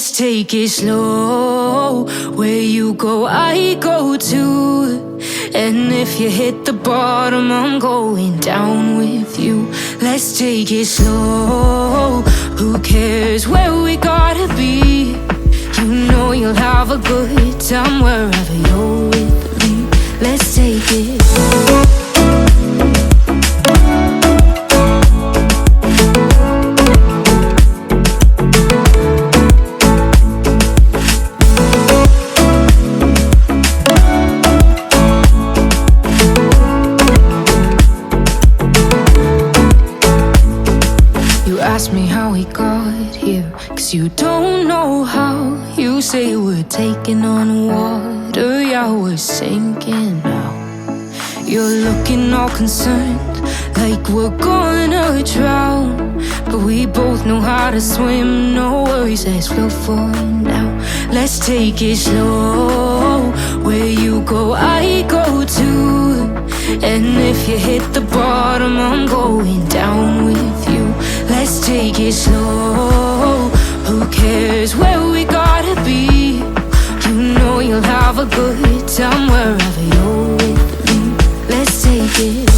Let's take it slow. Where you go, I go too. And if you hit the bottom, I'm going down with you. Let's take it slow. Who cares where we gotta be? You know you'll have a good time wherever you're with me. Let's take it. Ask me how we got here, 'cause you don't know how. You say we're taking on water, yeah, we're sinking now. You're looking all concerned, like we're gonna drown. But we both know how to swim, no worries, let's float for now. Let's take it slow. Where you go, I go too. And if you hit the bottom, I'm going down with you. Let's take it slow. Who cares where we gotta be? You know you'll have a good time wherever you're with me. Let's take it.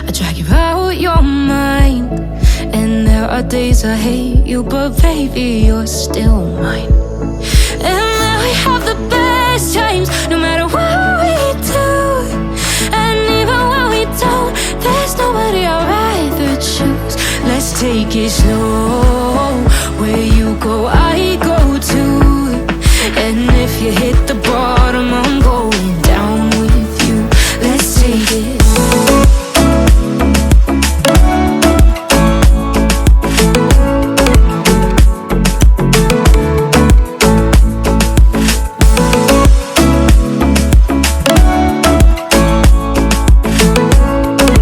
I drag you out your mind, and there are days I hate you, but baby, you're still mine. And now we have the best times, no matter what we do. And even when we don't, there's nobody I'd rather choose. Let's take it slow. Where you go, I go too. And if you hit the